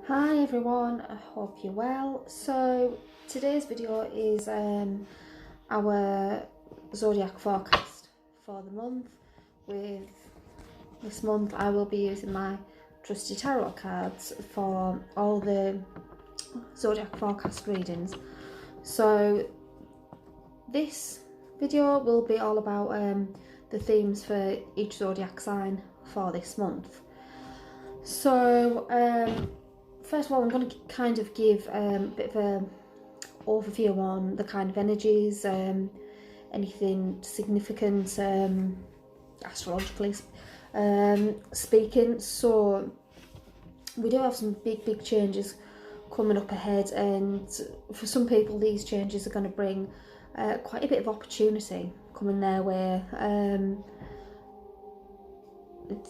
Hi everyone, I hope you're well. So today's video is our Zodiac forecast for the month. With this month I will be using my trusty tarot cards for all the Zodiac forecast readings. So this video will be all about the themes for each Zodiac sign for this month. So first of all, I'm going to kind of give a bit of an overview on the kind of energies, anything significant astrologically speaking. So we do have some big changes coming up ahead, and for some people these changes are going to bring quite a bit of opportunity coming their way.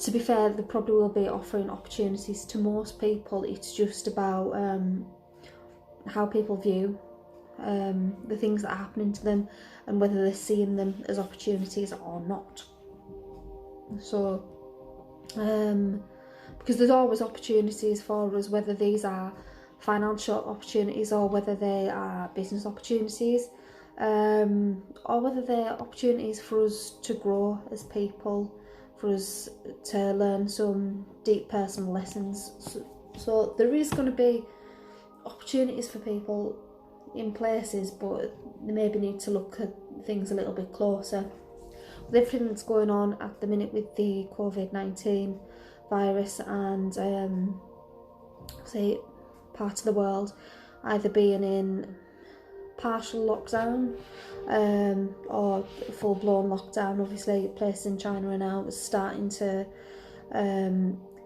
To be fair, they probably will be offering opportunities to most people. It's just about how people view the things that are happening to them and whether they're seeing them as opportunities or not. So because there's always opportunities for us, whether these are financial opportunities or whether they are business opportunities, or whether they're opportunities for us to grow as people, for us to learn some deep personal lessons. So there is going to be opportunities for people in places, but they maybe need to look at things a little bit closer. With everything that's going on at the minute with the COVID-19 virus and say part of the world either being in partial lockdown or full-blown lockdown. Obviously places in China are now starting to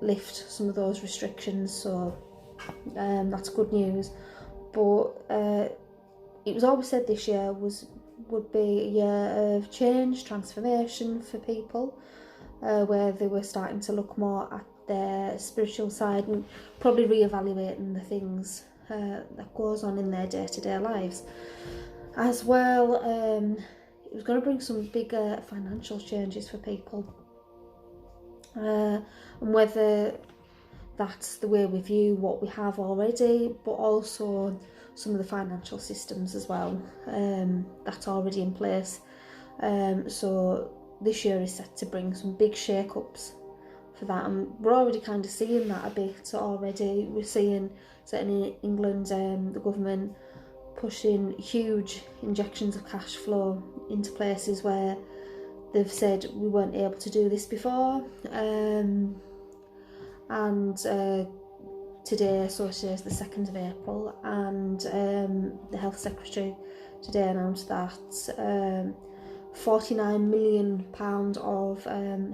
lift some of those restrictions, so that's good news. But it was always said this year would be a year of change, transformation for people, where they were starting to look more at their spiritual side and probably re-evaluating the things that goes on in their day-to-day lives. As well, it was going to bring some bigger financial changes for people, and whether that's the way we view what we have already, but also some of the financial systems as well that's already in place. So this year is set to bring some big shake-ups for that, and we're already kind of seeing that a bit already. We're seeing, certainly in England, the government pushing huge injections of cash flow into places where they've said we weren't able to do this before. And today, so today is the 2nd of April, and the Health Secretary today announced that £49 million of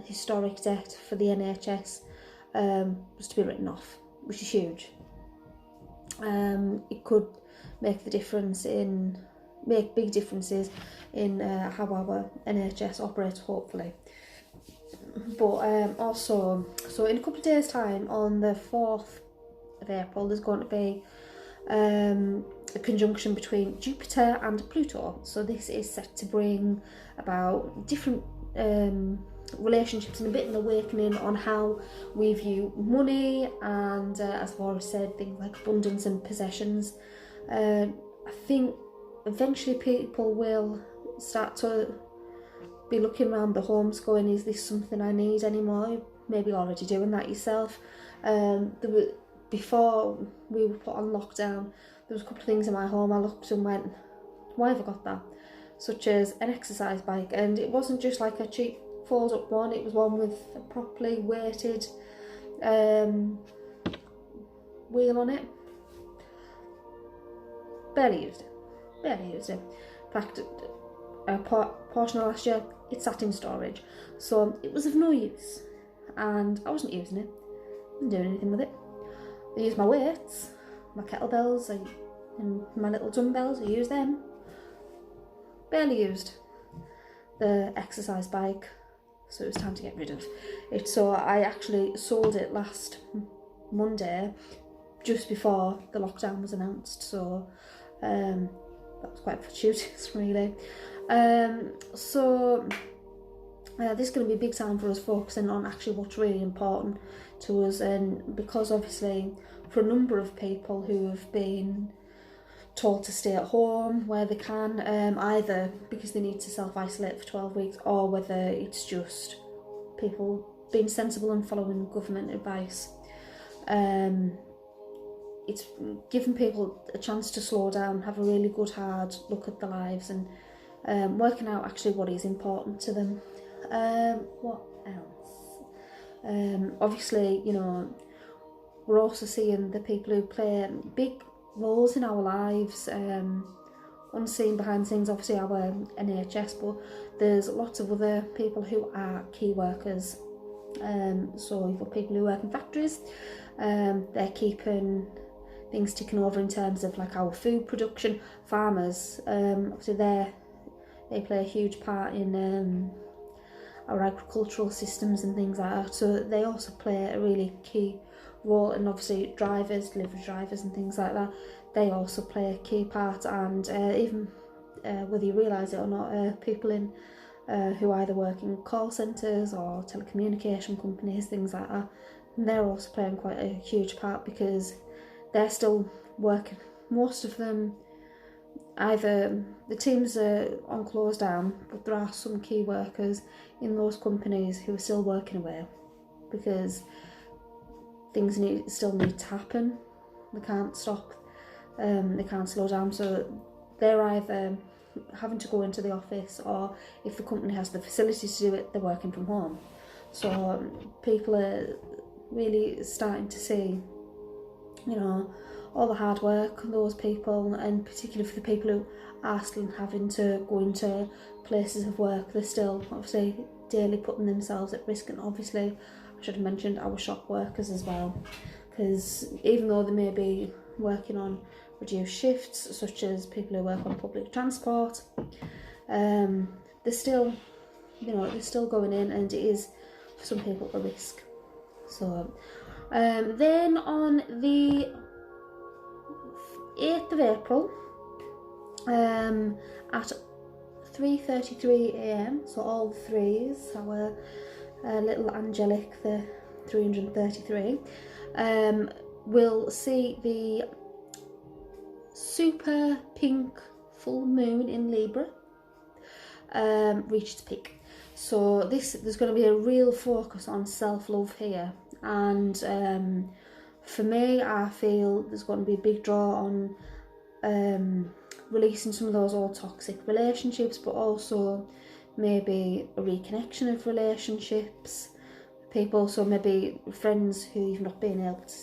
historic debt for the NHS was to be written off, which is huge. It could make big differences in how our NHS operates, hopefully. But also, so in a couple of days' time, on the 4th of April, there's going to be a conjunction between Jupiter and Pluto. So this is set to bring about different relationships and a bit of an awakening on how we view money and, as I've already said, things like abundance and possessions. I think eventually people will start to be looking around the homes going, is this something I need anymore? Maybe already doing that yourself. Before we were put on lockdown, there was a couple of things in my home I looked and went, why have I got that? Such as an exercise bike, and it wasn't just like a cheap fold up one, it was one with a properly weighted wheel on it. Barely used it. In fact, a portion of last year it sat in storage, so it was of no use and I wasn't using it. I wasn't doing anything with it. I used my weights, my kettlebells and my little dumbbells. I used them. Barely used the exercise bike, so it was time to get rid of it. So I actually sold it last Monday, just before the lockdown was announced, so that was quite fortuitous, really. So This is going to be a big time for us focusing on actually what's really important to us, and because obviously for a number of people who have been told to stay at home where they can, either because they need to self-isolate for 12 weeks or whether it's just people being sensible and following government advice. It's giving people a chance to slow down, have a really good hard look at their lives, and working out actually what is important to them. What else? Obviously, you know, we're also seeing the people who play big roles in our lives, unseen behind the scenes, obviously our NHS, but there's lots of other people who are key workers. So you've got people who work in factories, they're keeping things ticking over in terms of like our food production. Farmers, obviously they play a huge part in our agricultural systems and things like that, so they also play a really key role. And obviously drivers, delivery drivers and things like that, they also play a key part. And even whether you realise it or not, people in who either work in call centres or telecommunication companies, things like that, they're also playing quite a huge part, because they're still working. Most of them, either the teams are on close down, but there are some key workers in those companies who are still working away, because things still need to happen. They can't stop, they can't slow down, so they're either having to go into the office, or if the company has the facilities to do it, they're working from home. So people are really starting to see, you know, all the hard work those people, and particularly for the people who are still having to go into places of work, they're still obviously daily putting themselves at risk. And obviously I should have mentioned our shop workers as well, because even though they may be working on reduced shifts, such as people who work on public transport, they're still, you know, they're still going in, and it is for some people a risk. So then on the 8th of April at 3:33 a.m, so all threes, our little angelic, the 333, we'll see the super pink full moon in Libra reach its peak. So there's going to be a real focus on self-love here, and for me, I feel there's going to be a big draw on releasing some of those old toxic relationships, but also maybe a reconnection of relationships. People, so maybe friends who you've not been able to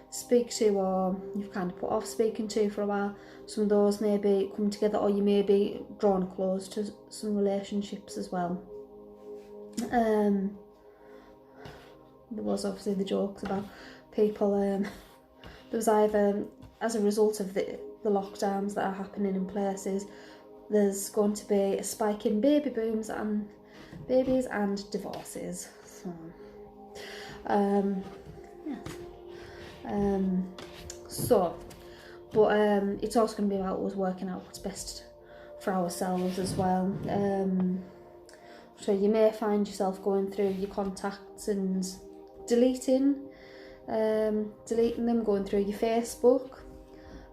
speak to, or you've kind of put off speaking to for a while, some of those maybe come together, or you may be drawn close to some relationships as well. There was obviously the jokes about people, there was either, as a result of the lockdowns that are happening in places, there's going to be a spike in baby booms and babies and divorces. So it's also going to be about us working out what's best for ourselves as well. So you may find yourself going through your contacts and deleting them, going through your Facebook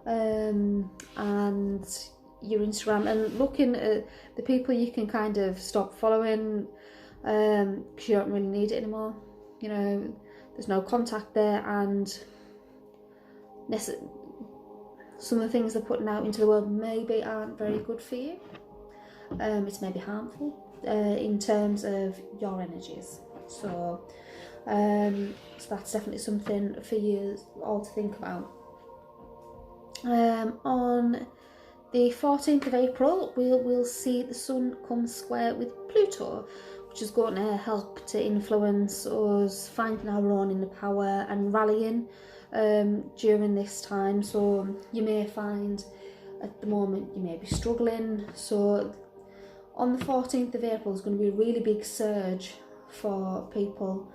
and your Instagram, and looking at the people you can kind of stop following, because you don't really need it anymore. You know, there's no contact there, and some of the things they're putting out into the world maybe aren't very good for you. It's maybe harmful in terms of your energies. So that's definitely something for you all to think about. On the 14th of April, we'll see the Sun come square with Pluto, which is going to help to influence us finding our own inner power and rallying during this time. So you may find at the moment you may be struggling. So on the 14th of April is going to be a really big surge for people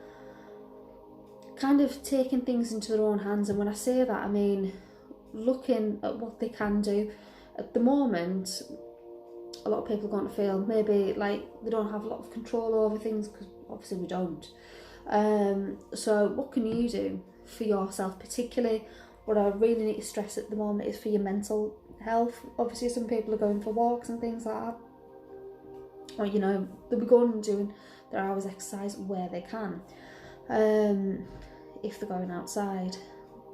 kind of taking things into their own hands. And when I say that, I mean looking at what they can do. At the moment, a lot of people are going to feel maybe like they don't have a lot of control over things, because obviously we don't. So what can you do for yourself? Particularly what I really need to stress at the moment is for your mental health. Obviously some people are going for walks and things like that, or you know, they'll be going and doing their hours exercise where they can, if they're going outside.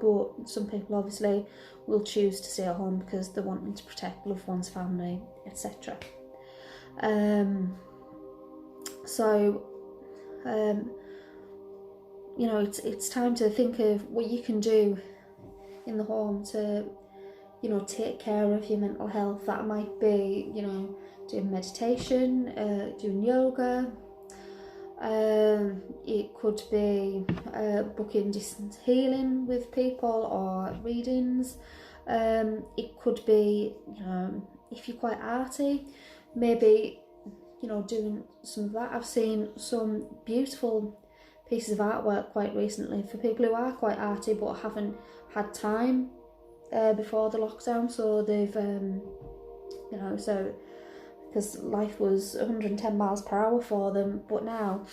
But some people obviously will choose to stay at home because they're wanting to protect loved ones, family, etc. You know, it's time to think of what you can do in the home to, you know, take care of your mental health. That might be, you know, doing meditation, doing yoga. It could be booking distance healing with people, or readings. It could be, you know, if you're quite arty, maybe, you know, doing some of that. I've seen some beautiful pieces of artwork quite recently for people who are quite arty but haven't had time before the lockdown, so they've you know, so because life was 110 miles per hour for them, but now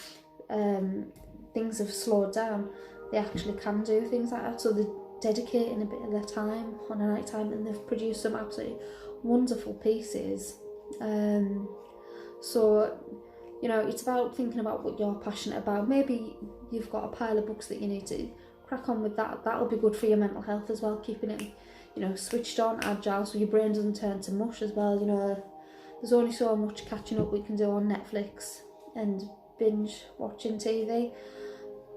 things have slowed down. They actually can do things like that, so they're dedicating a bit of their time on a night time, and they've produced some absolutely wonderful pieces. So, you know, it's about thinking about what you're passionate about. Maybe you've got a pile of books that you need to crack on with. That'll be good for your mental health as well, keeping it, you know, switched on, agile, so your brain doesn't turn to mush as well. You know, there's only so much catching up we can do on Netflix and binge watching TV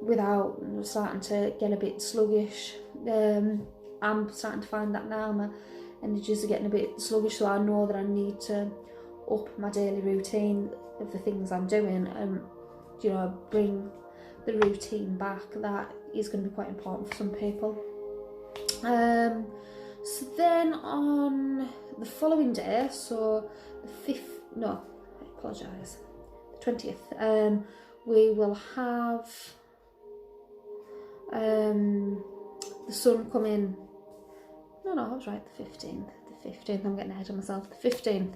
without starting to get a bit sluggish. I'm starting to find that now my energies are getting a bit sluggish, so I know that I need to up my daily routine of the things I'm doing, and you know, bring the routine back. That is going to be quite important for some people. So then on the following day, so the 20th, we will have the sun come in. No, I was right, the 15th, I'm getting ahead of myself. The 15th,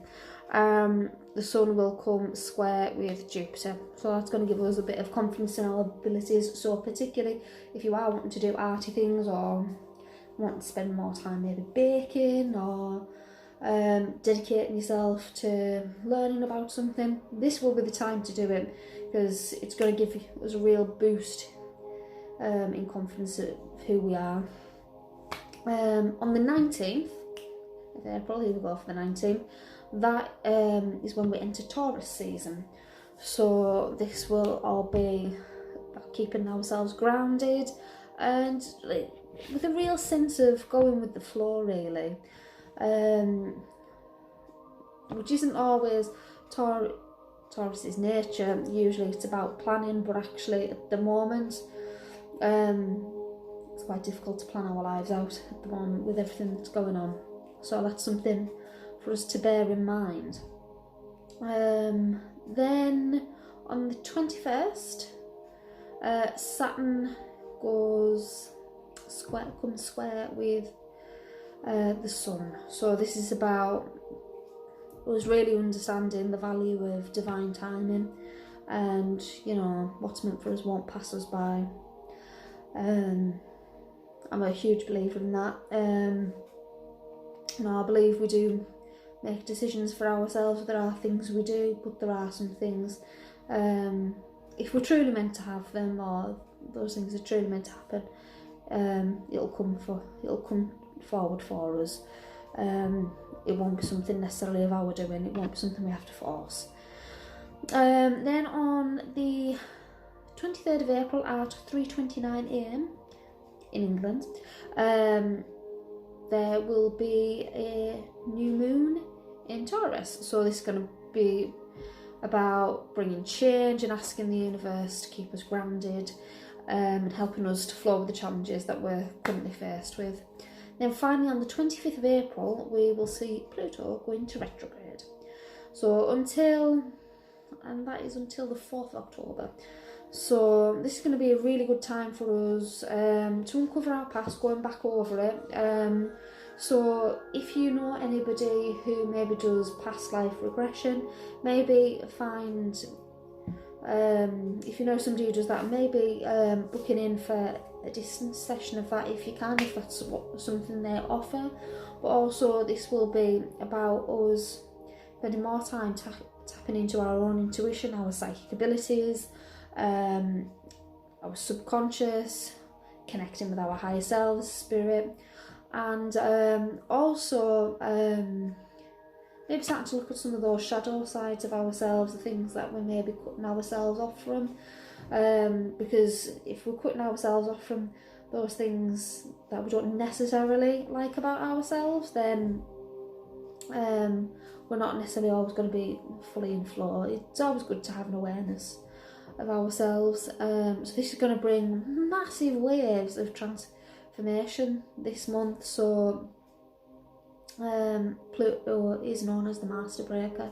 the sun will come square with Jupiter, so that's going to give us a bit of confidence in our abilities. So particularly if you are wanting to do arty things, or want to spend more time maybe baking, or dedicating yourself to learning about something, this will be the time to do it, because it's going to give us a real boost in confidence of who we are. On the 19th of April, here we go for the 19th, that is when we enter Taurus season. So this will all be about keeping ourselves grounded and with a real sense of going with the flow, really, which isn't always Taurus's nature. Usually it's about planning, but actually at the moment it's quite difficult to plan our lives out at the moment with everything that's going on, so that's something for us to bear in mind. Then on the 21st, Saturn comes square with the sun. So this is about us really understanding the value of divine timing, and you know, what's meant for us won't pass us by. I'm a huge believer in that. You know, I believe we do make decisions for ourselves. There are things we do, but there are some things, if we're truly meant to have them, or those things are truly meant to happen, it'll come forward for us. It won't be something necessarily of our doing. It won't be something we have to force. Then on the 23rd of April at 3:29 AM in England, there will be a new moon in Taurus. So this is going to be about bringing change and asking the universe to keep us grounded, and helping us to flow with the challenges that we're currently faced with. Then finally on the 25th of April, we will see Pluto go into retrograde. So until the 4th of October. So this is going to be a really good time for us to uncover our past, going back over it. So if you know anybody who maybe does past life regression, maybe find, if you know somebody who does that, maybe booking in for a distance session of that if you can, if that's something they offer. But also this will be about us spending more time tapping into our own intuition, our psychic abilities, our subconscious, connecting with our higher selves, spirit, and also maybe starting to look at some of those shadow sides of ourselves, the things that we may be cutting ourselves off from, because if we're cutting ourselves off from those things that we don't necessarily like about ourselves, then we're not necessarily always going to be fully in flow. It's always good to have an awareness of ourselves. So this is going to bring massive waves of transformation this month. So Pluto is known as the master breaker,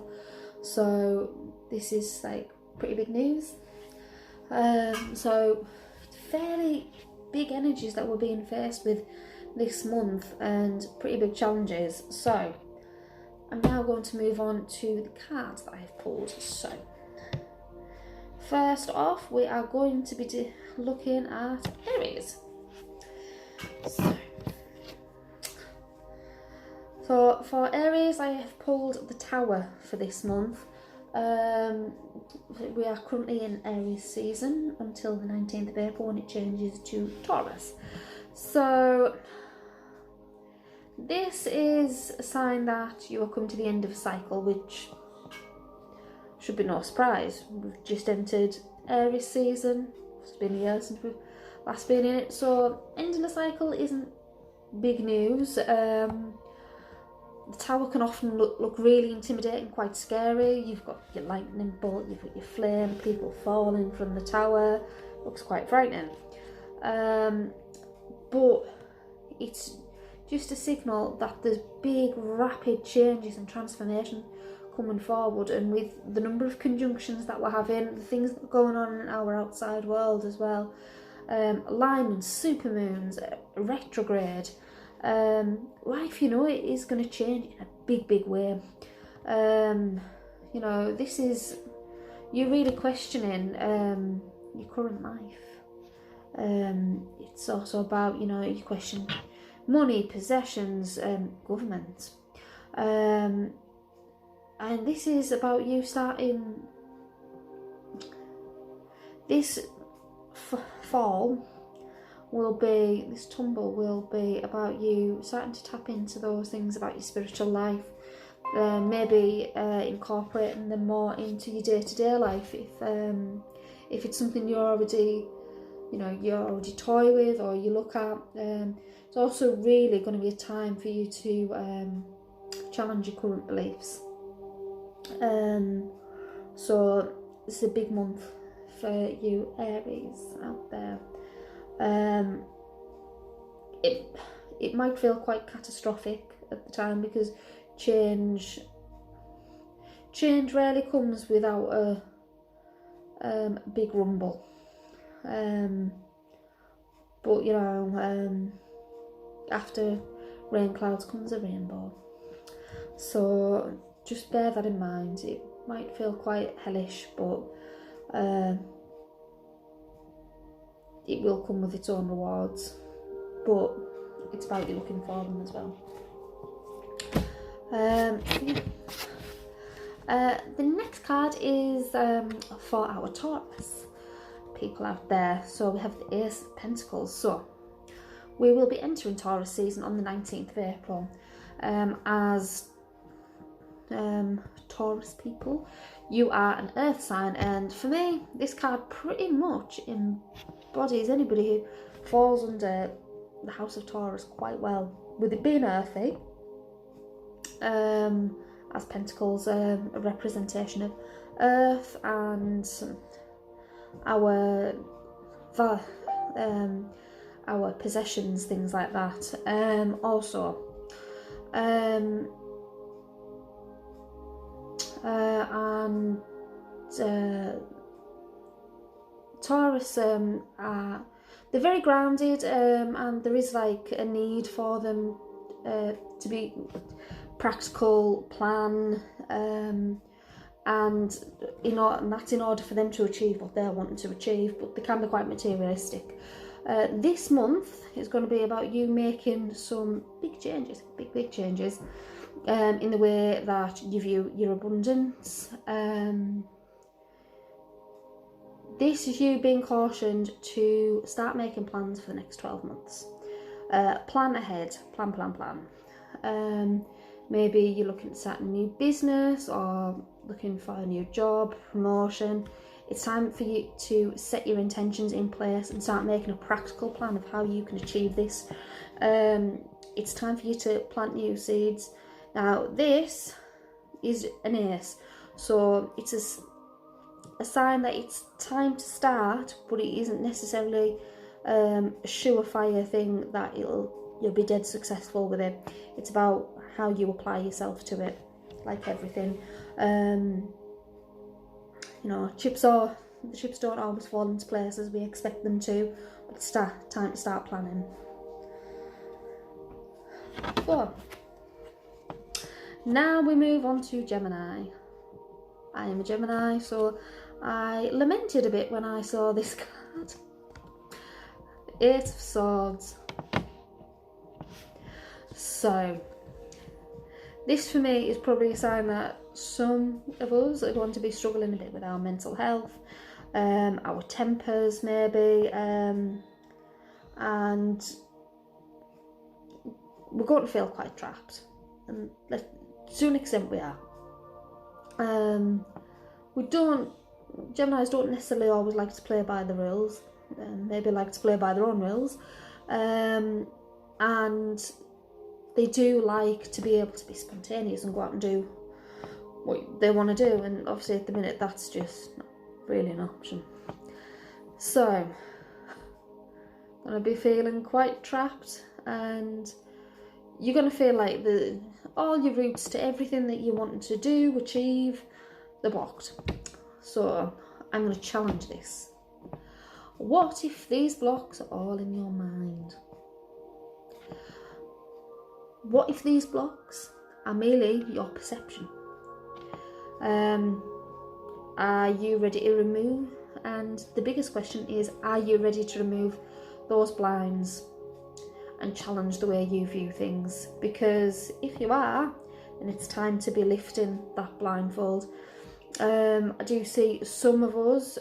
so this is like pretty big news. So fairly big energies that we're being faced with this month, and pretty big challenges. So I'm now going to move on to the cards that I've pulled. So first off, we are going to be looking at Aries. So for Aries, I have pulled the Tower for this month. We are currently in Aries season until the 19th of April when it changes to Taurus. So this is a sign that you are coming to the end of a cycle, which should be no surprise. We've just entered Aries season. It's been years since we've last been in it, so ending a cycle isn't big news. The Tower can often look really intimidating, quite scary. You've got your lightning bolt, you've got your flame, people falling from the tower. Looks quite frightening. But it's just a signal that there's big, rapid changes and transformation coming forward, and with the number of conjunctions that we're having, the things that are going on in our outside world as well, alignments, supermoons, retrograde, life, you know, it is going to change in a big, big way. You know, this is you really questioning your current life. It's also about, you know, you question money, possessions, government, and this is about you starting this fall. This tumble will be about you starting to tap into those things about your spiritual life, maybe incorporating them more into your day-to-day life. If it's something you're already toy with or you look at, it's also really going to be a time for you to challenge your current beliefs. So this is a big month for you Aries out there. It might feel quite catastrophic at the time, because change rarely comes without a big rumble. But you know, after rain clouds comes a rainbow. So just bear that in mind. It might feel quite hellish, but it will come with its own rewards, but it's about you looking for them as well. The next card is for our Taurus people out there. So we have the Ace of Pentacles. So we will be entering Taurus season on the 19th of April. As Taurus people, you are an earth sign, and for me this card pretty much embodies anybody who falls under the house of Taurus quite well, with it being earthy, as Pentacles, a representation of earth and our possessions, things like that. Also and Taurus they're very grounded, and there is like a need for them to be practical, plan, and that's in order for them to achieve what they're wanting to achieve, but they can be quite materialistic. This month is going to be about you making some big changes in the way that you view your abundance. This is you being cautioned to start making plans for the next 12 months. Plan ahead, plan. Maybe you're looking to start a new business or looking for a new job, promotion. It's time for you to set your intentions in place and start making a practical plan of how you can achieve this. It's time for you to plant new seeds. Now, this is an ace, so it's a sign that it's time to start, but it isn't necessarily a surefire thing that you'll be dead successful with it. It's about how you apply yourself to it, like everything. The chips don't always fall into place as we expect them to, but it's time to start planning. So, now we move on to Gemini. I am a Gemini, so I lamented a bit when I saw this card. Eight of Swords. So, this for me is probably a sign that some of us are going to be struggling a bit with our mental health, our tempers maybe, and we're going to feel quite trapped. And to an extent we are. Geminis don't necessarily always like to play by the rules, maybe like to play by their own rules, and they do like to be able to be spontaneous and go out and do what they want to do, and obviously at the minute that's just not really an option. So, I'm going to be feeling quite trapped, and you're going to feel like all your routes to everything that you want to do, achieve, they're blocked. So I'm going to challenge this. What if these blocks are all in your mind? What if these blocks are merely your perception? Are you ready to remove? And the biggest question is, are you ready to remove those blinds and challenge the way you view things? Because if you are, then it's time to be lifting that blindfold. I do see some of us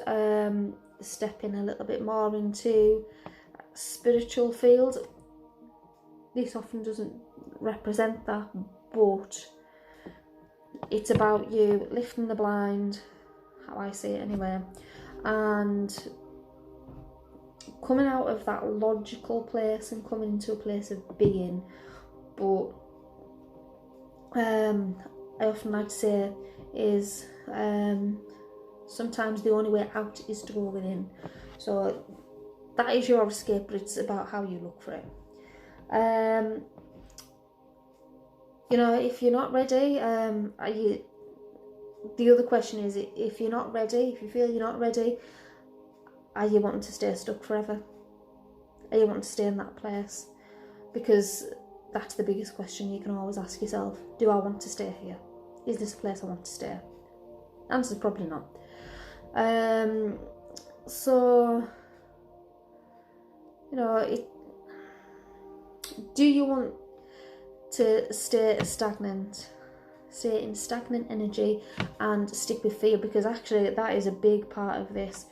stepping a little bit more into spiritual field. This often doesn't represent that, but it's about you lifting the blind, how I see it anyway, and coming out of that logical place and coming into a place of being. But I often like to say is sometimes the only way out is to go within. So that is your escape, but it's about how you look for it. If you're not ready, the other question is, if you're not ready, if you feel you're not ready, are you wanting to stay stuck forever? Are you wanting to stay in that place? Because that's the biggest question you can always ask yourself. Do I want to stay here? Is this a place I want to stay? The answer is probably not. Do you want to stay stagnant? Stay in stagnant energy and stick with fear? Because actually that is a big part of this.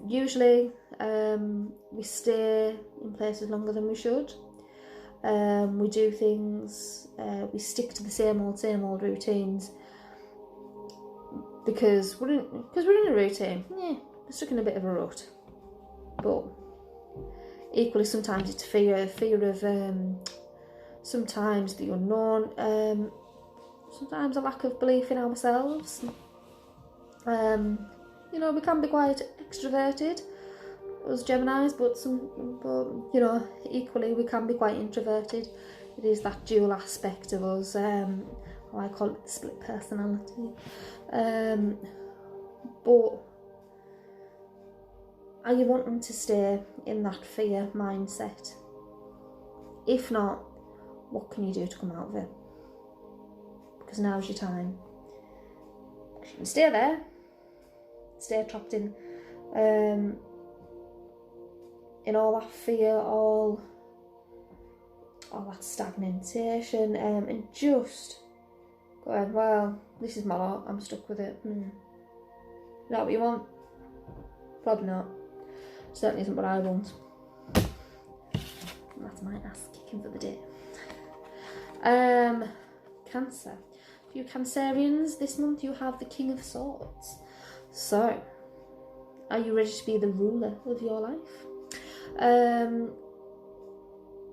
Usually we stay in places longer than we should. We do things, we stick to the same old routines because we're in a routine. Yeah, we're stuck in a bit of a rut. But equally, sometimes it's fear of sometimes the unknown, sometimes a lack of belief in ourselves. We can be quite extroverted, us Geminis, but equally we can be quite introverted. It is that dual aspect of us, I call it the split personality. But are you wanting to stay in that fear mindset? If not, what can you do to come out of it? Because now's your time. You can stay there, stay trapped in all that fear, all that stagnation, and just going, well, this is my lot, I'm stuck with it. Is that what you want? Probably not. Certainly isn't what I want. That's my ass kicking for the day. Cancer. For you Cancerians, this month you have the King of Swords. So, are you ready to be the ruler of your life?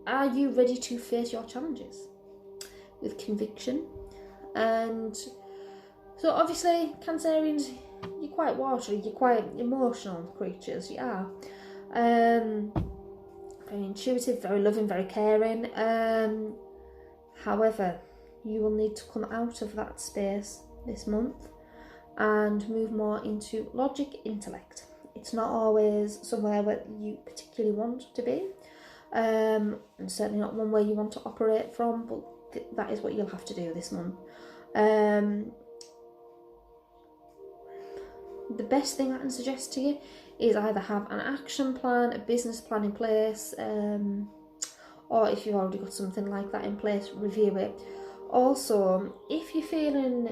Are you ready to face your challenges with conviction? And so obviously, Cancerians, you're quite watery, you're quite emotional creatures, you are. Very intuitive, very loving, very caring. However, you will need to come out of that space this month and move more into logic, intellect. It's not always somewhere where you particularly want to be, and certainly not one where you want to operate from, but that is what you'll have to do this month. The best thing I can suggest to you is either have an action plan, a business plan in place, or if you've already got something like that in place, review it. Also, if you're feeling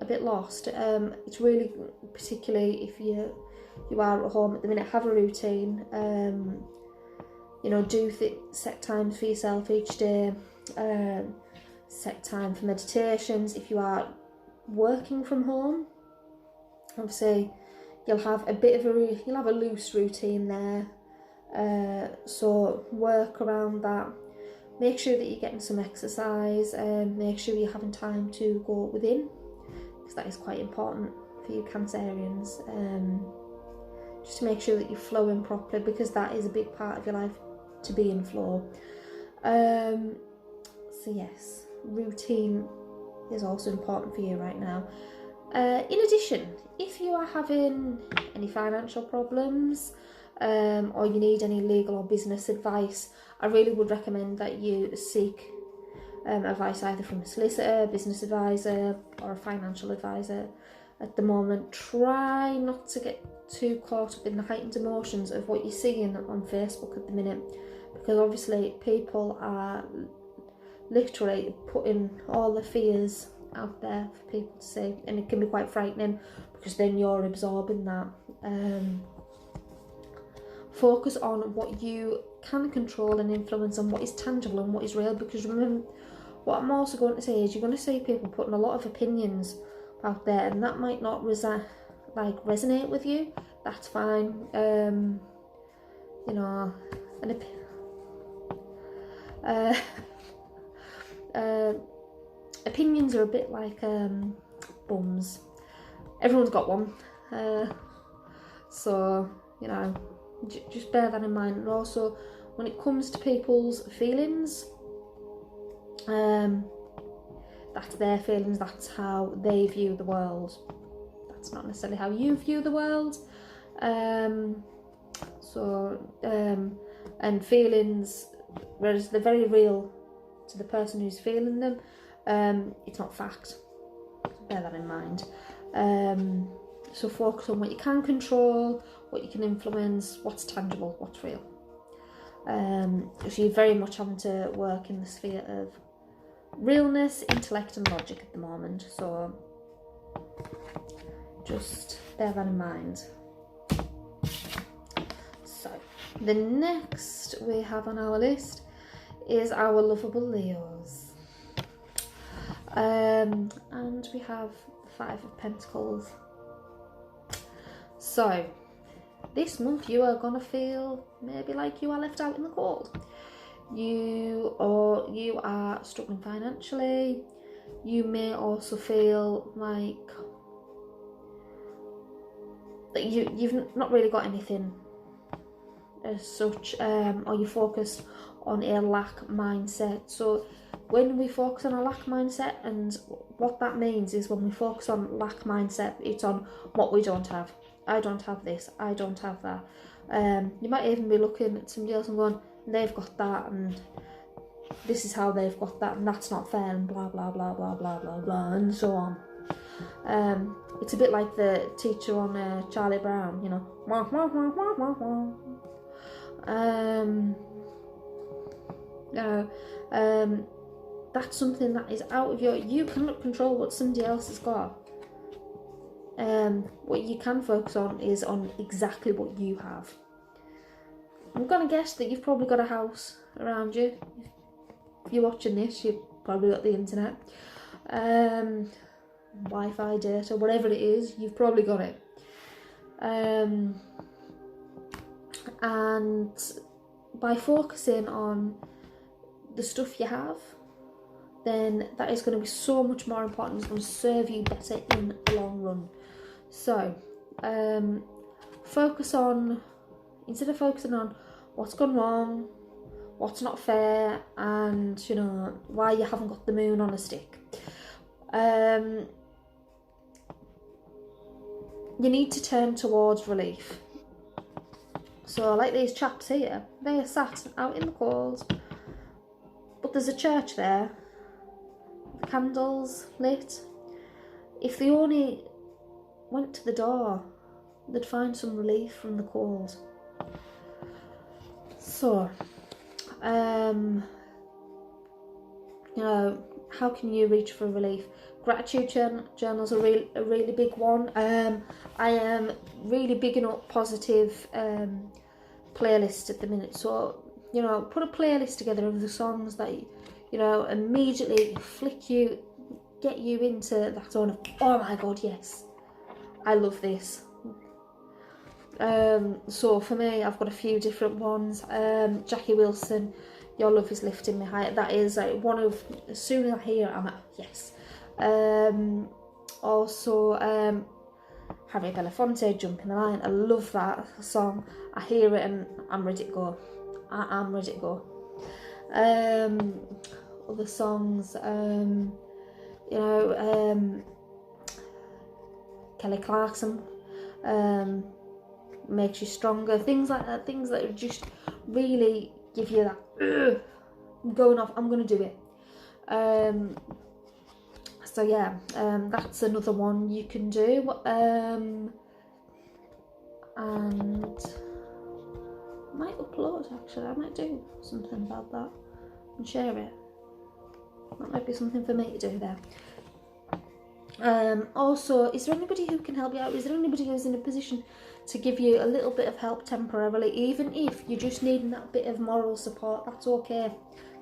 a bit lost, it's really, particularly if you are at home at the minute, have a routine. Do set times for yourself each day. Set time for meditations. If you are working from home, obviously you'll have a loose routine there. So work around that. Make sure that you're getting some exercise, and make sure you're having time to go within, because that is quite important for you Cancerians. Just to make sure that you're flowing properly, because that is a big part of your life, to be in flow. So yes, routine is also important for you right now. In addition, if you are having any financial problems, or you need any legal or business advice, I really would recommend that you seek advice either from a solicitor, business advisor, or a financial advisor. At the moment, try not to get too caught up in the heightened emotions of what you're seeing on Facebook at the minute, because obviously people are literally putting all the fears out there for people to see, and it can be quite frightening, because then you're absorbing that. Focus on what you can control and influence, and what is tangible and what is real, because remember, what I'm also going to say is you're going to see people putting a lot of opinions out there, and that might not resonate with you. That's fine. Opinions are a bit like bums. Everyone's got one. So just bear that in mind. And also, when it comes to people's feelings, that's their feelings, that's how they view the world. That's not necessarily how you view the world. And feelings, whereas they're very real to the person who's feeling them, it's not fact. Bear that in mind. So focus on what you can control, what you can influence, what's tangible, what's real. So you're very much having to work in the sphere of realness, intellect and logic at the moment. So just bear that in mind. So the next we have on our list is our lovable Leos. And we have the Five of Pentacles. So this month you are gonna feel maybe like you are left out in the cold. You are struggling financially. You may also feel like you've not really got anything as such, or you're focused on a lack mindset. So when we focus on a lack mindset, and what that means is when we focus on lack mindset, it's on what we don't have. I don't have this, I don't have that. You might even be looking at somebody else and going, they've got that, and this is how they've got that, and that's not fair, and blah blah blah blah blah blah blah, and so on. It's a bit like the teacher on Charlie Brown, you know. That's something that is out of you cannot control what somebody else has got. What you can focus on is on exactly what you have. I'm gonna guess that you've probably got a house around you. If you're watching this, you've probably got the internet, Wi-Fi, data, whatever it is, you've probably got it. And by focusing on the stuff you have, then that is going to be so much more important. It's going to serve you better in the long run. So focus on, instead of focusing on what's gone wrong, what's not fair, and you know why you haven't got the moon on a stick, you need to turn towards relief. So like these chaps here, they are sat out in the cold, but there's a church there, the candles lit. If they only went to the door, they'd find some relief from the cold. So you know, how can you reach for relief? Gratitude journals are a really big one. I am really bigging up positive playlists at the minute. So, you know, put a playlist together of the songs that, you know, immediately get you into that zone of, oh my god, yes, I love this. So for me, I've got a few different ones. Jackie Wilson, Your Love Is Lifting Me Higher. That is like one of, as soon as I hear it, I'm like, yes. Also Harry Belafonte, Jumping the Line. I love that song. I hear it and I'm ready to go. I am ready to go. Other songs, you know, Kelly Clarkson, Makes You Stronger, things like that, things that just really give you that I'm going off, I'm gonna do it. So yeah, that's another one you can do. And I might upload, actually, I might do something about that and share it. That might be something for me to do there. Also, is there anybody who can help you out? Is there anybody who's in a position to give you a little bit of help temporarily, even if you're just needing that bit of moral support? That's okay.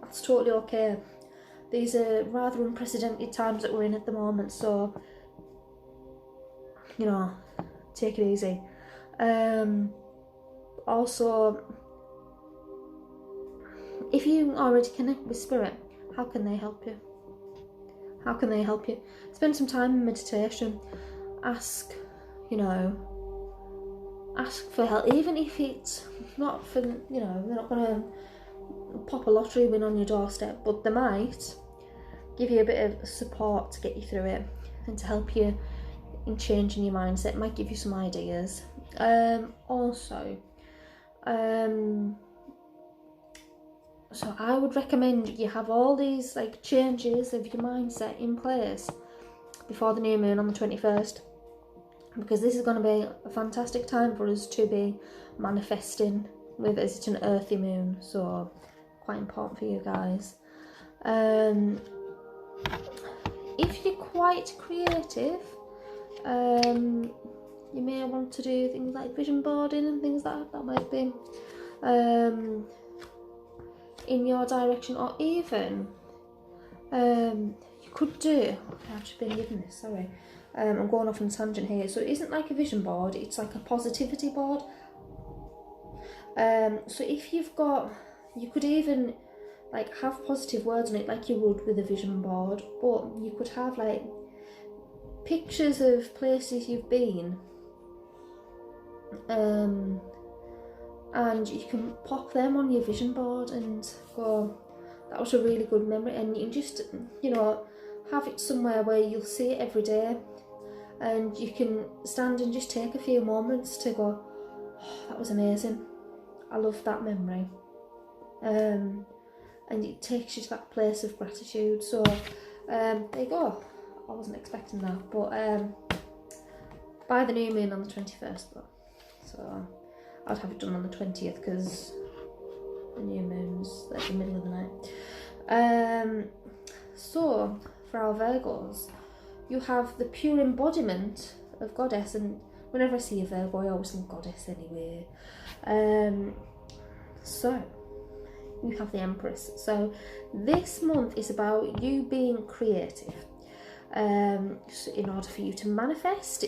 That's totally okay. These are rather unprecedented times that we're in at the moment, so, you know, take it easy. Also, if you already connect with Spirit, how can they help you? How can they help you? Spend some time in meditation. Ask, you know, ask for help, even if it's not for, you know, they're not going to pop a lottery win on your doorstep, but they might give you a bit of support to get you through it and to help you in changing your mindset. It might give you some ideas. Also, so I would recommend you have all these like changes of your mindset in place before the new moon on the 21st, because this is going to be a fantastic time for us to be manifesting with, as it's an earthy moon, so quite important for you guys. If you're quite creative, you may want to do things like vision boarding and things like that. That might be in your direction, or even you could do, I've just been given this, sorry, I'm going off on a tangent here. So it isn't like a vision board, it's like a positivity board. So if you've got, you could even like have positive words on it like you would with a vision board, but you could have like pictures of places you've been, and you can pop them on your vision board and go, that was a really good memory, and you can just, you know, have it somewhere where you'll see it every day. and you can stand and just take a few moments to go, oh, that was amazing, I love that memory, and it takes you to that place of gratitude. So there you go. I wasn't expecting that, but by the new moon on the 21st though, so I'd have it done on the 20th because the new moon's like the middle of the night. So for our Virgos, you have the pure embodiment of goddess, and whenever I see a Virgo I always think goddess anyway. So you have the Empress. So this month is about you being creative, so in order for you to manifest,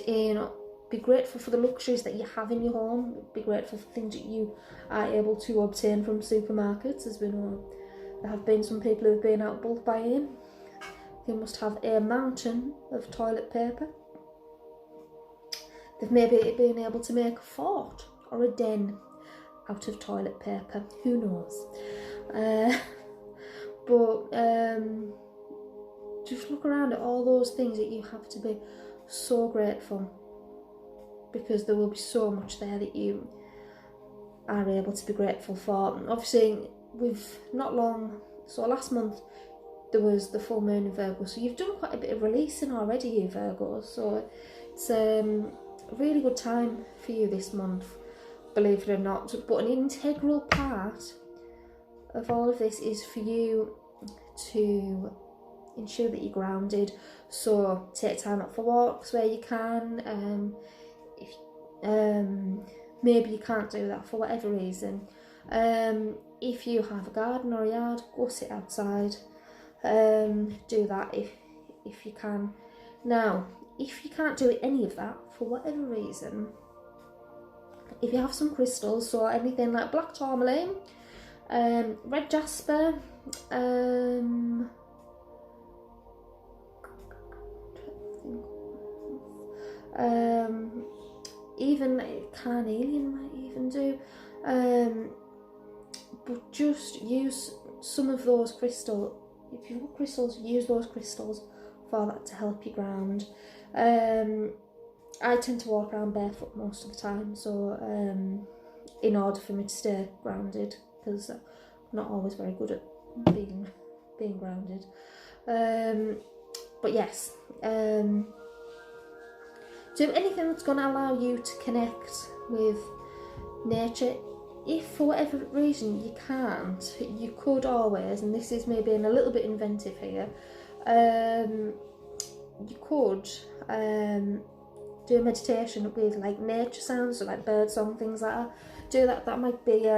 be grateful for the luxuries that you have in your home, be grateful for things that you are able to obtain from supermarkets. As we know, there have been some people who have been out bulk buying. They must have a mountain of toilet paper. They've maybe been able to make a fort or a den out of toilet paper, who knows. But just look around at all those things that you have to be so grateful, because there will be so much there that you are able to be grateful for. Obviously, we've not long, so last month there was the full moon in Virgo, so you've done quite a bit of releasing already, you Virgos, so it's a really good time for you this month, believe it or not. But an integral part of all of this is for you to ensure that you're grounded. So take time out for walks where you can. Maybe you can't do that for whatever reason. If you have a garden or a yard, go sit outside. Do that if you can. Now, if you can't do any of that for whatever reason, if you have some crystals, so anything like black tourmaline, red jasper, even like carnelian might even do, but just use some of those crystals. If you've got crystals, use those crystals for that to help you ground. I tend to walk around barefoot most of the time, so in order for me to stay grounded, because I'm not always very good at being grounded. But yes, do anything that's going to allow you to connect with nature. If for whatever reason you can't, you could always, and this is me being a little bit inventive here, you could do a meditation with like nature sounds, so like bird song, things like that. Do that. That might be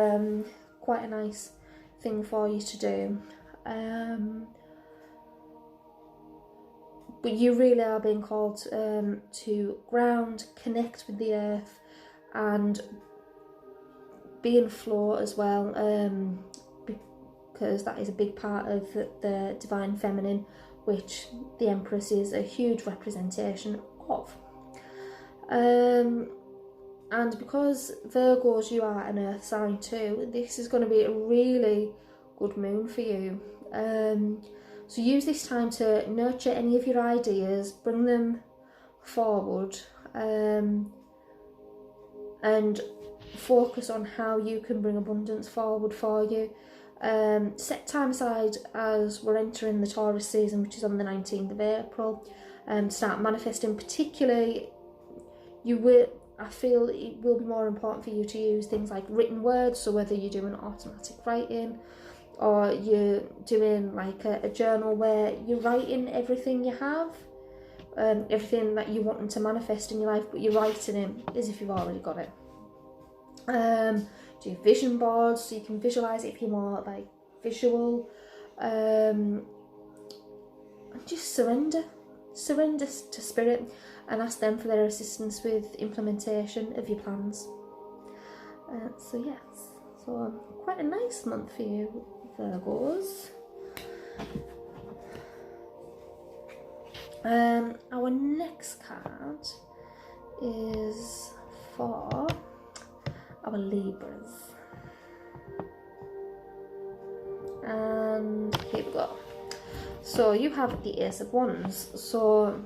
quite a nice thing for you to do. But you really are being called to ground, connect with the earth, and be in flow as well, because that is a big part of the divine feminine, which the Empress is a huge representation of. And because Virgos, you are an earth sign too, this is going to be a really good moon for you. So use this time to nurture any of your ideas, bring them forward, and focus on how you can bring abundance forward for you. Set time aside as we're entering the Taurus season, which is on the 19th of April, start manifesting. Particularly, I feel it will be more important for you to use things like written words, so whether you're doing automatic writing or you're doing like a journal where you're writing everything you have, everything that you want to manifest in your life, but you're writing it as if you've already got it. Do vision boards so you can visualize it if you're more like visual, and just surrender to spirit and ask them for their assistance with implementation of your plans. So yes, so quite a nice month for you, Virgos. Our next card is for our Libras, and here we go. So you have the Ace of Wands. So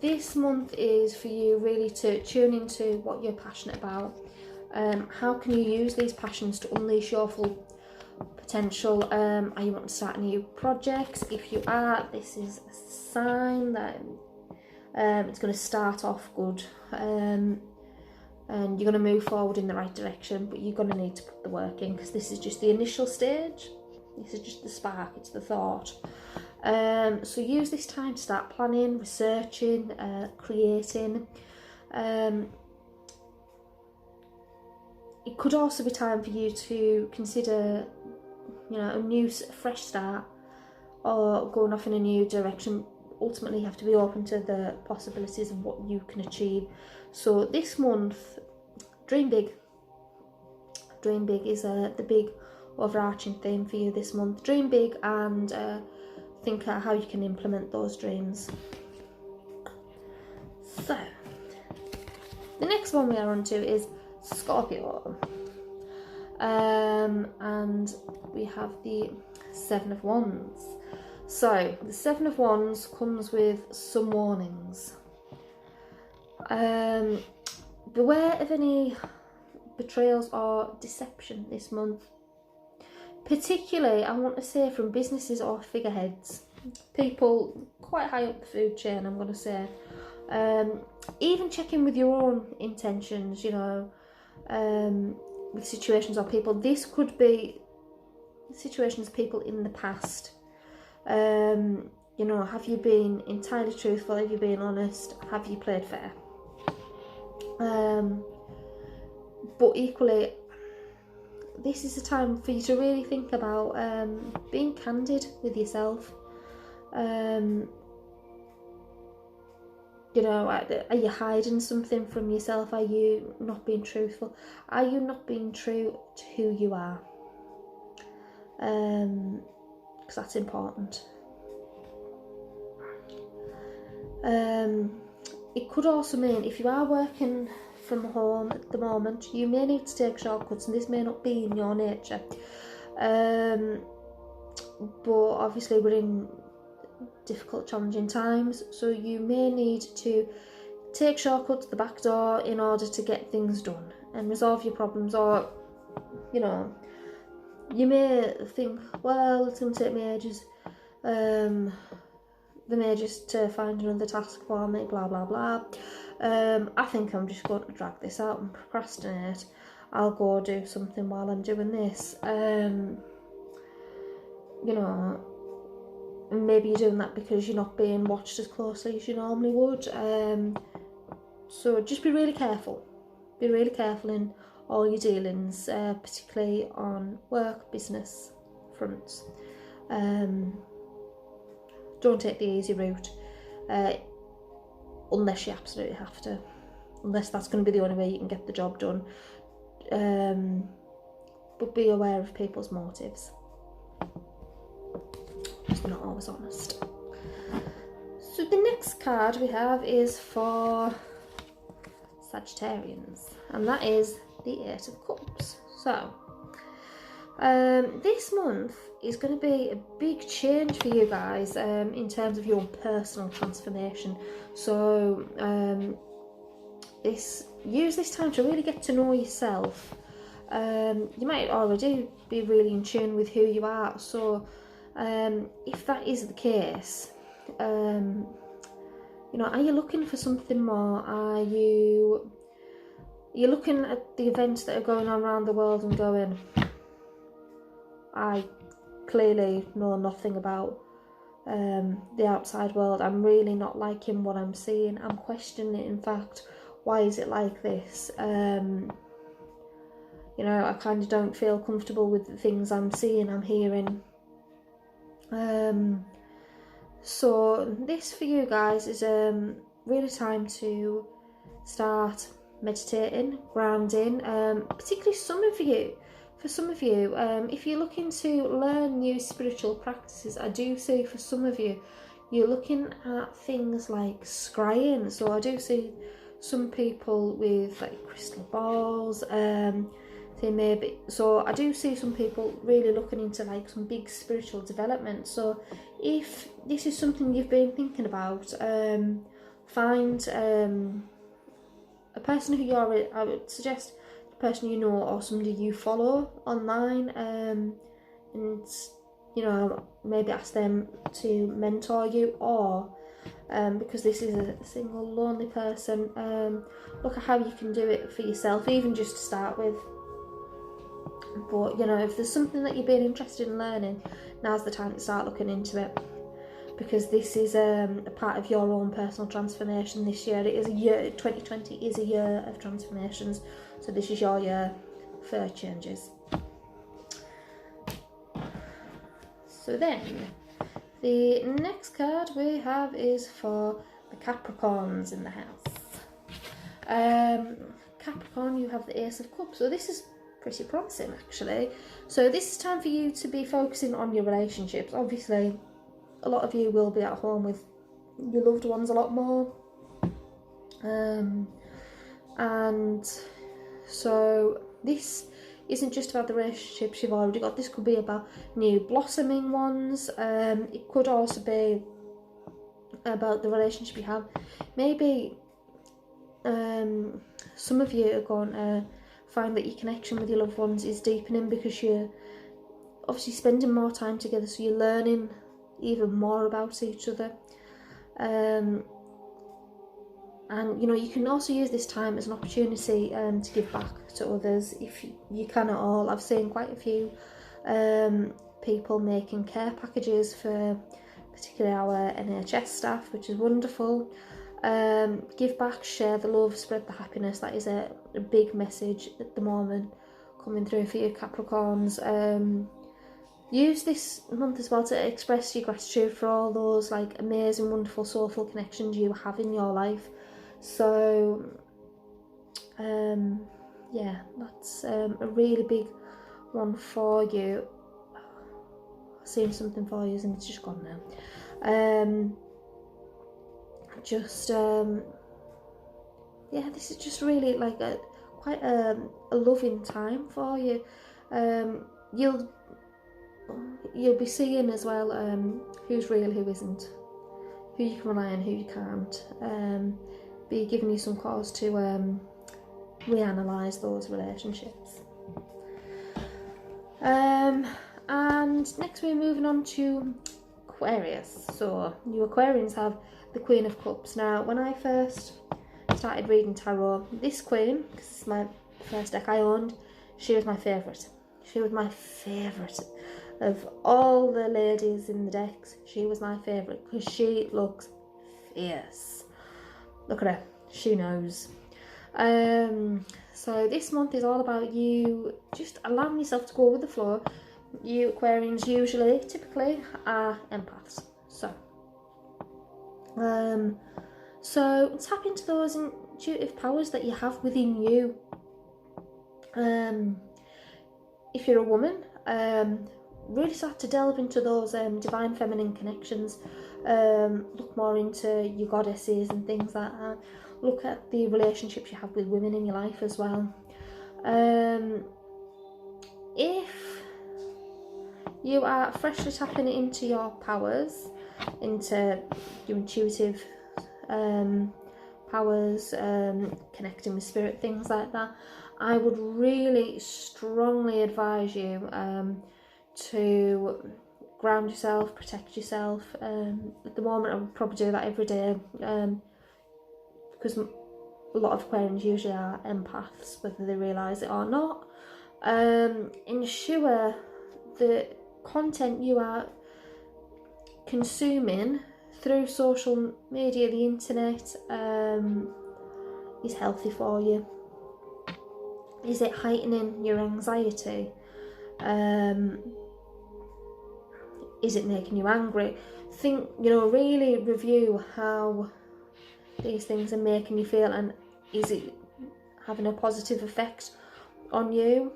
this month is for you really to tune into what you're passionate about. How can you use these passions to unleash your full potential? Are you wanting to start new projects? If you are, this is a sign that it's going to start off good, and you're going to move forward in the right direction, but you're going to need to put the work in, because this is just the initial stage. This is just the spark, it's the thought. So use this time to start planning, researching, creating. It could also be time for you to consider, a new fresh start, or going off in a new direction. Ultimately, you have to be open to the possibilities of what you can achieve. So this month, dream big. Dream big is the big overarching theme for you this month. Dream big and think how you can implement those dreams. So the next one we are on to is Scorpio, and we have the Seven of Wands. So the Seven of Wands comes with some warnings. Beware of any betrayals or deception this month, particularly I want to say from businesses or figureheads, people quite high up the food chain, I'm going to say. Even checking with your own intentions, with situations or people. This could be situations, people in the past. Have you been entirely truthful? Have you been honest? Have you played fair? But equally, this is a time for you to really think about being candid with yourself. Are you hiding something from yourself? Are you not being truthful? Are you not being true to who you are? Because that's important. It could also mean, if you are working from home at the moment, you may need to take shortcuts, and this may not be in your nature. But obviously we're in difficult, challenging times, so you may need to take shortcuts, the back door, in order to get things done and resolve your problems. Or you may think, well, it's going to take me ages, the may just to find another task for me, blah blah blah. I think I'm just going to drag this out and procrastinate. I'll go do something while I'm doing this. Maybe you're doing that because you're not being watched as closely as you normally would. So just be really careful. Be really careful in all your dealings, particularly on work, business fronts. Don't take the easy route, unless you absolutely have to. Unless that's going to be the only way you can get the job done. But be aware of people's motives. They're not always honest. So the next card we have is for Sagittarians, and that is the Eight of Cups. So this month is going to be a big change for you guys in terms of your personal transformation. So use this time to really get to know yourself. You might already be really in tune with who you are, so if that is the case, are you looking for something more? Are you looking at the events that are going on around the world and going, I clearly know nothing about the outside world. I'm really not liking what I'm seeing. I'm questioning it, in fact. Why is it like this? I kind of don't feel comfortable with the things I'm seeing, I'm hearing. So this for you guys is really time to start meditating, grounding, particularly for some of you, if you're looking to learn new spiritual practices. I do see for some of you, you're looking at things like scrying. So I do see some people with like crystal balls, so I do see some people really looking into like some big spiritual development. So if this is something you've been thinking about, find a person who you're, I would suggest a person you know or somebody you follow online, and you know, maybe ask them to mentor you, or because this is a single lonely person, look at how you can do it for yourself, even just to start with. But you know, if there's something that you've been interested in learning, now's the time to start looking into it, because this is a part of your own personal transformation this year. It is a year, 2020 is a year of transformations, so this is your year for changes. So then, the next card we have is for the Capricorns in the house. Capricorn, you have the Ace of Cups, so this is pretty promising actually. So this is time for you to be focusing on your relationships. Obviously, a lot of you will be at home with your loved ones a lot more, and so this isn't just about the relationships you've already got. This could be about new blossoming ones. It could also be about the relationship you have. Maybe some of you are going to find that your connection with your loved ones is deepening because you're obviously spending more time together, so you're learning even more about each other. And you know, you can also use this time as an opportunity to give back to others if you can at all. I've seen quite a few people making care packages for particularly our NHS staff, which is wonderful. Give back, share the love, spread the happiness. That is a big message at the moment coming through for you Capricorns. Use this month as well to express your gratitude for all those like amazing, wonderful, soulful connections you have in your life. So yeah, that's a really big one for you. I've seen something for you and it's just gone now. Yeah, this is just really like quite a loving time for you. You'll be seeing as well who's real, who isn't, who you can rely on, who you can't. Be giving you some cause to reanalyse those relationships. And next we're moving on to Aquarius. So you Aquarians have the Queen of Cups. Now, when I first started reading tarot, this queen, because it's my first deck I owned, she was my favourite. She was my favourite of all the ladies in the decks. She was my favourite because she looks fierce. Look at her, she knows. So this month is all about you just allowing yourself to go with the flow. You Aquarians typically are empaths. So tap into those intuitive powers that you have within you. If you're a woman, really start to delve into those divine feminine connections. Look more into your goddesses and things like that. Look at the relationships you have with women in your life as well. If you are freshly tapping into your powers, into your intuitive powers, connecting with spirit, things like that, I would really strongly advise you to ground yourself, protect yourself. At the moment I would probably do that every day, because a lot of Aquarians usually are empaths, whether they realise it or not. Ensure the content you are consuming through social media, the internet, is healthy for you. Is it heightening your anxiety? Is it making you angry? Think, really review how these things are making you feel, and is it having a positive effect on you?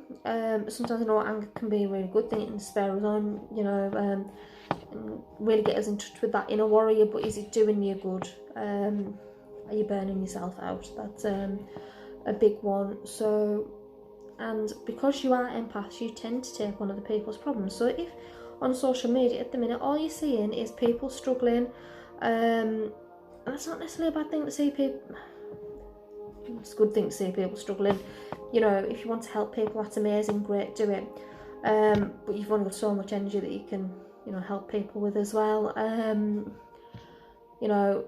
Sometimes I know anger can be a really good thing, it can spur us on, and really get us in touch with that inner warrior, but is it doing you good? Are you burning yourself out? That's a big one. So, and because you are empaths, you tend to take on other people's problems. So if on social media at the minute all you're seeing is people struggling, And it's not necessarily a bad thing to see people. It's a good thing to see people struggling. You know, if you want to help people, that's amazing, great, do it. But you've only got so much energy that you can, you know, help people with as well. You know,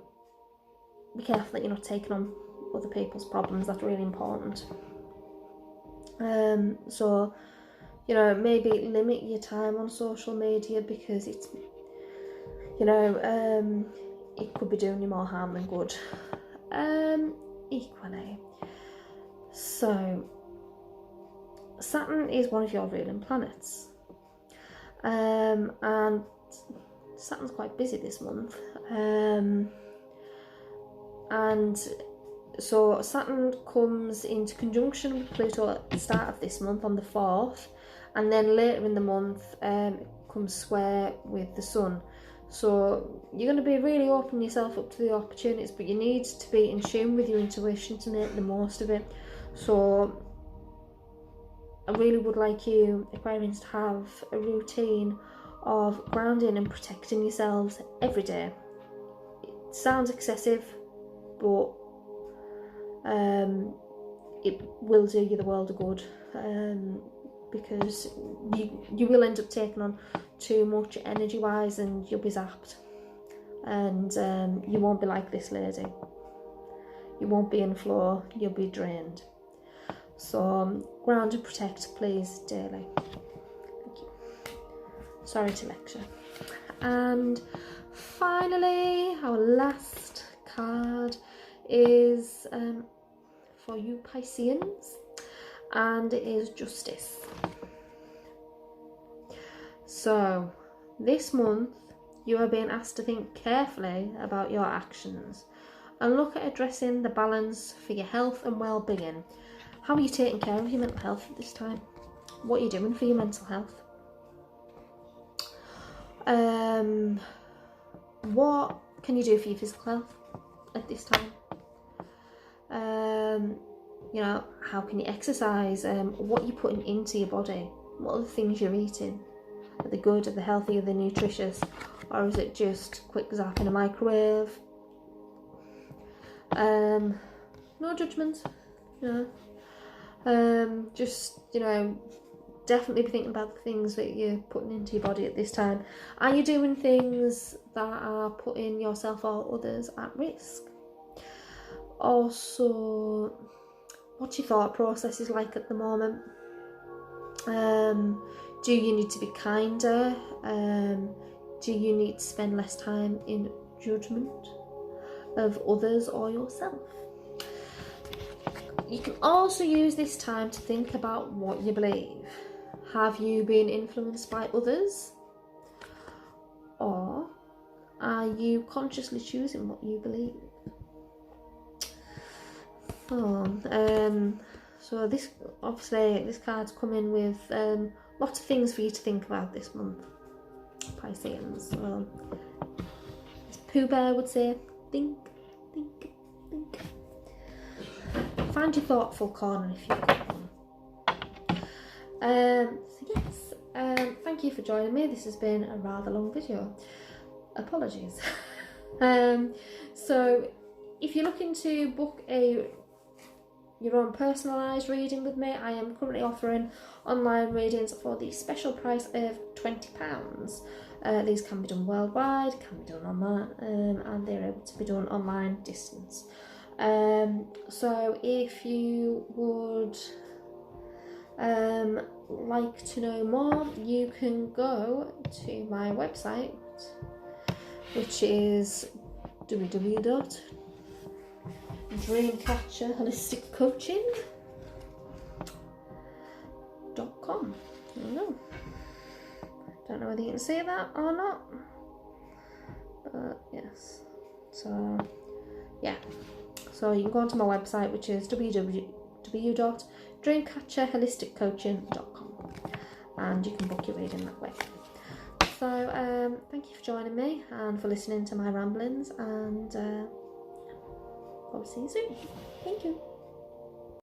be careful that you're not taking on other people's problems. That's really important. So, you know, maybe limit your time on social media, because it's, you know, it could be doing you more harm than good. Equally. So, Saturn is one of your ruling planets. And Saturn's quite busy this month. And so Saturn comes into conjunction with Pluto at the start of this month on the 4th, and then later in the month it comes square with the Sun. So you're going to be really opening yourself up to the opportunities, but you need to be in tune with your intuition to make the most of it. So I really would like you, Aquarians, to have a routine of grounding and protecting yourselves every day. It sounds excessive, but it will do you the world of good, because you will end up taking on too much energy wise, and you'll be zapped, and you won't be like this lady. You won't be in flow, you'll be drained. So ground and protect, please, daily. Thank you. Sorry to lecture. And finally, our last card is for you Pisceans, and it is Justice. So this month you are being asked to think carefully about your actions and look at addressing the balance for your health and well-being. How are you taking care of your mental health at this time? What are you doing for your mental health? What can you do for your physical health at this time? You know, how can you exercise? What are you putting into your body? What are the things you're eating? Are they good? Are they healthy? Are they nutritious? Or is it just quick zap in a microwave? No judgment, you know. Just, you know, definitely be thinking about the things that you're putting into your body at this time. Are you doing things that are putting yourself or others at risk? Also, what's your thought processes like at the moment? Do you need to be kinder? Do you need to spend less time in judgment of others or yourself? You can also use this time to think about what you believe. Have you been influenced by others? Or are you consciously choosing what you believe? So this, obviously, this card's coming with lots of things for you to think about this month, Pisceans. Well, as Pooh Bear would say, think, think, think. Find your thoughtful corner if you've got one. So yes, thank you for joining me. This has been a rather long video. Apologies. So if you're looking to book your own personalised reading with me, I am currently offering online readings for the special price of £20. These can be done worldwide, can be done online, and they're able to be done online distance. So if you would like to know more, you can go to my website, which is www.dreamcatcherholisticcoaching.com. I don't know whether you can see that or not, but yes. So yeah, so you can go onto my website, which is www.dreamcatcherholisticcoaching.com, and you can book your reading that way. So thank you for joining me and for listening to my ramblings, and I'll see you soon. Thank you.